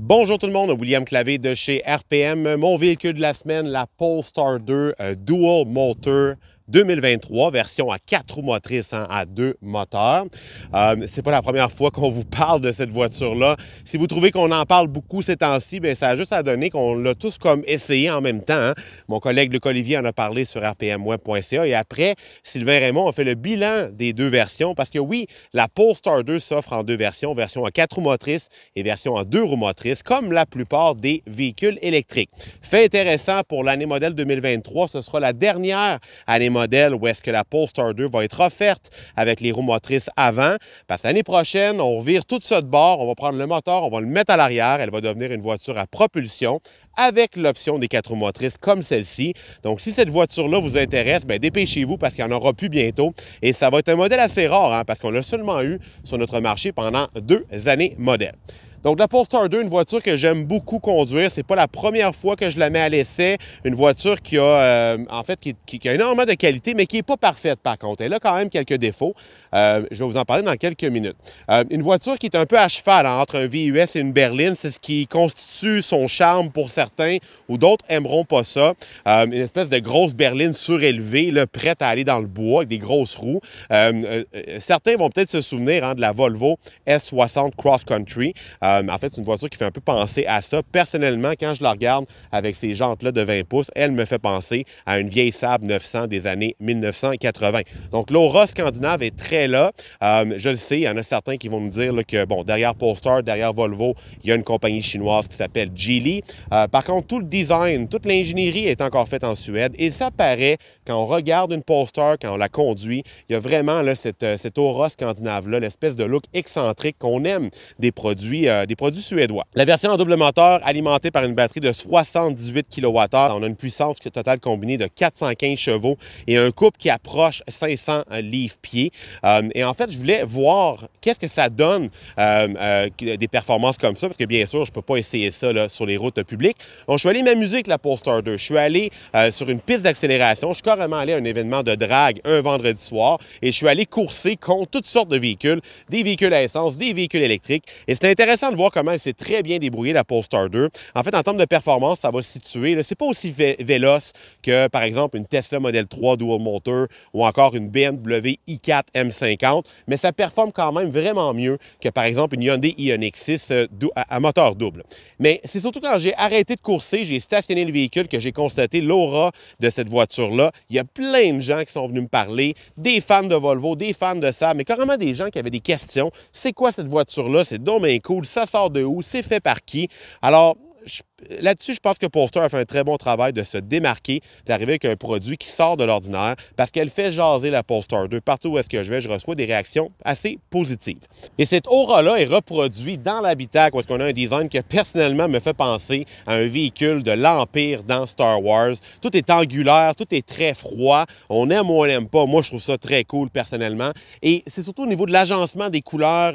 Bonjour tout le monde, William Clavé de chez RPM. Mon véhicule de la semaine, la Polestar 2 Dual Motor 2023, version à 4 roues motrices, à 2 moteurs. C'est pas la première fois qu'on vous parle de cette voiture-là. Si vous trouvez qu'on en parle beaucoup ces temps-ci, bien, ça a juste à donner qu'on l'a tous comme essayé en même temps. Mon collègue Luc Olivier en a parlé sur rpmweb.ca et après, Sylvain Raymond a fait le bilan des deux versions parce que oui, la Polestar 2 s'offre en deux versions, version à 4 roues motrices et version à 2 roues motrices, comme la plupart des véhicules électriques. Fait intéressant pour l'année modèle 2023, ce sera la dernière année modèle où est-ce que la Polestar 2 va être offerte avec les roues motrices avant. Parce que l'année prochaine, on vire tout ça de bord, on va prendre le moteur, on va le mettre à l'arrière, elle va devenir une voiture à propulsion avec l'option des 4 roues motrices comme celle-ci. Donc, si cette voiture-là vous intéresse, bien, dépêchez-vous parce qu'il n'y en aura plus bientôt. Et ça va être un modèle assez rare parce qu'on l'a seulement eu sur notre marché pendant 2 années modèle. Donc, la Polestar 2, une voiture que j'aime beaucoup conduire. C'est pas la première fois que je la mets à l'essai. Une voiture qui a, qui a énormément de qualité, mais qui n'est pas parfaite, par contre. Elle a quand même quelques défauts. Je vais vous en parler dans quelques minutes. Une voiture qui est un peu à cheval entre un VUS et une berline. C'est ce qui constitue son charme pour certains, ou d'autres aimeront pas ça. Une espèce de grosse berline surélevée, là, prête à aller dans le bois, avec des grosses roues. Certains vont peut-être se souvenir de la Volvo S60 Cross Country. En fait, c'est une voiture qui fait un peu penser à ça. Personnellement, quand je la regarde avec ces jantes-là de 20 pouces, elle me fait penser à une vieille Saab 900 des années 1980. Donc, l'aura scandinave est très là. Je le sais, il y en a certains qui vont nous dire là, que, bon, derrière Polestar, derrière Volvo, il y a une compagnie chinoise qui s'appelle Geely. Par contre, tout le design, toute l'ingénierie est encore faite en Suède et ça paraît quand on regarde une Polestar, quand on la conduit, il y a vraiment là, cette aura scandinave-là, l'espèce de look excentrique qu'on aime des produits suédois. La version en double moteur alimentée par une batterie de 78 kWh. On a une puissance totale combinée de 415 chevaux et un couple qui approche 500 livres-pieds. Et en fait, je voulais voir qu'est-ce que ça donne des performances comme ça, parce que bien sûr, je ne peux pas essayer ça là, sur les routes publiques. Donc, je suis allé m'amuser avec la Polestar 2. Je suis allé sur une piste d'accélération. Je suis carrément allé à un événement de drague un vendredi soir et je suis allé courser contre toutes sortes de véhicules, des véhicules à essence, des véhicules électriques. Et c'est intéressant de voir comment elle s'est très bien débrouillée, la Polestar 2. En fait, en termes de performance, ça va se situer. C'est pas aussi véloce que, par exemple, une Tesla Model 3 Dual Motor ou encore une BMW i4 M50, mais ça performe quand même vraiment mieux que, par exemple, une Hyundai Ioniq 6 à moteur double. Mais c'est surtout quand j'ai arrêté de courser, j'ai stationné le véhicule que j'ai constaté l'aura de cette voiture-là. Il y a plein de gens qui sont venus me parler, des fans de Volvo, des fans de Saab, mais carrément des gens qui avaient des questions. C'est quoi cette voiture-là? C'est donc bien cool. Ça sort de où? C'est fait par qui? Alors, là-dessus, je pense que Polestar a fait un très bon travail de se démarquer, d'arriver avec un produit qui sort de l'ordinaire parce qu'elle fait jaser la Polestar 2. Partout où est-ce que je vais, je reçois des réactions assez positives. Et cette aura-là est reproduite dans l'habitacle où est-ce qu'on a un design qui personnellement me fait penser à un véhicule de l'Empire dans Star Wars. Tout est angulaire, tout est très froid. On aime ou on n'aime pas. Moi, je trouve ça très cool personnellement. Et c'est surtout au niveau de l'agencement des couleurs,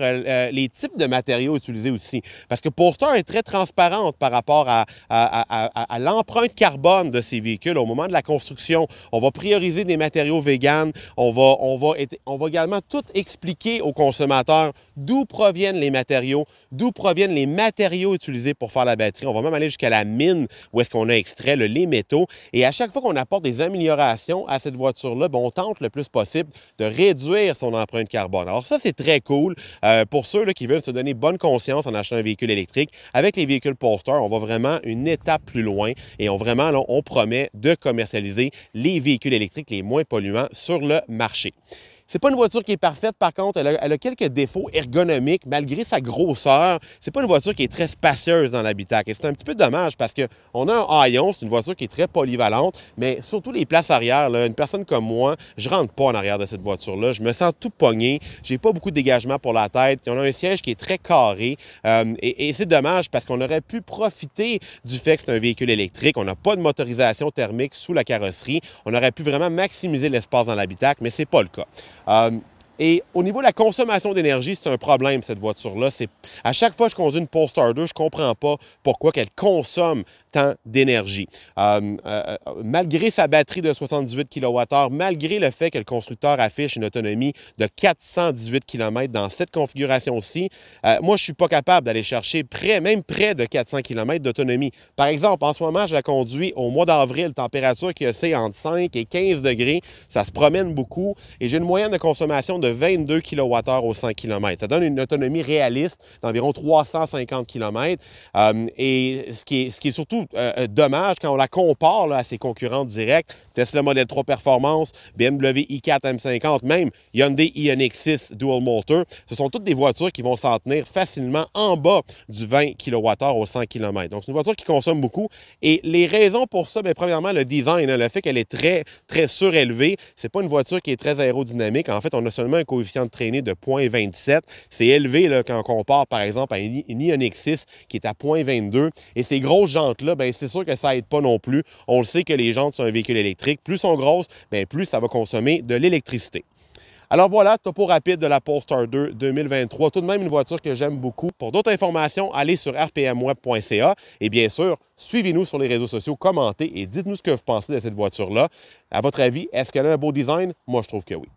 les types de matériaux utilisés aussi. Parce que Polestar est très transparente par rapport à l'empreinte carbone de ces véhicules au moment de la construction. On va prioriser des matériaux véganes. On va également tout expliquer aux consommateurs d'où proviennent les matériaux, d'où proviennent les matériaux utilisés pour faire la batterie. On va même aller jusqu'à la mine où est-ce qu'on a extrait les métaux. Et à chaque fois qu'on apporte des améliorations à cette voiture-là, on tente le plus possible de réduire son empreinte carbone. Alors ça, c'est très cool pour ceux là, qui veulent se donner bonne conscience en achetant un véhicule électrique. Avec les véhicules Polestar, on va vraiment une étape plus loin et on promet de commercialiser les véhicules électriques les moins polluants sur le marché. C'est pas une voiture qui est parfaite, par contre, elle a quelques défauts ergonomiques, malgré sa grosseur. C'est pas une voiture qui est très spacieuse dans l'habitacle. Et c'est un petit peu dommage parce qu'on a un haillon, c'est une voiture qui est très polyvalente, mais surtout les places arrière, là, une personne comme moi, je rentre pas en arrière de cette voiture-là. Je me sens tout pogné, j'ai pas beaucoup de dégagement pour la tête. On a un siège qui est très carré et c'est dommage parce qu'on aurait pu profiter du fait que c'est un véhicule électrique. On n'a pas de motorisation thermique sous la carrosserie. On aurait pu vraiment maximiser l'espace dans l'habitacle, mais c'est pas le cas. Et au niveau de la consommation d'énergie, c'est un problème, cette voiture-là. À chaque fois que je conduis une Polestar 2, je ne comprends pas pourquoi qu'elle consomme tant d'énergie. Malgré sa batterie de 78 kWh, malgré le fait que le constructeur affiche une autonomie de 418 km dans cette configuration-ci, moi, je ne suis pas capable d'aller chercher même près de 400 km d'autonomie. Par exemple, en ce moment, je la conduis au mois d'avril, température qui oscille entre 5 et 15 degrés. Ça se promène beaucoup et j'ai une moyenne de consommation de 22 kWh au 100 km. Ça donne une autonomie réaliste d'environ 350 km. Et ce qui est surtout dommage quand on la compare là, à ses concurrents directs, Tesla Model 3 Performance, BMW i4 M50, même Hyundai Ioniq 6 Dual Motor, ce sont toutes des voitures qui vont s'en tenir facilement en bas du 20 kWh au 100 km. Donc, c'est une voiture qui consomme beaucoup. Et les raisons pour ça, bien, premièrement, le design, le fait qu'elle est très, très surélevée. C'est pas une voiture qui est très aérodynamique. En fait, on a seulement un coefficient de traînée de 0,27. C'est élevé là, quand on compare, par exemple, à une Ioniq 6 qui est à 0,22. Et ces grosses jantes-là, bien, c'est sûr que ça n'aide pas non plus. On le sait que les jantes sur un véhicule électrique, plus sont grosses, bien, plus ça va consommer de l'électricité. Alors voilà, topo rapide de la Polestar 2 2023. Tout de même une voiture que j'aime beaucoup. Pour d'autres informations, allez sur rpmweb.ca et bien sûr, suivez-nous sur les réseaux sociaux, commentez et dites-nous ce que vous pensez de cette voiture-là. À votre avis, est-ce qu'elle a un beau design? Moi, je trouve que oui.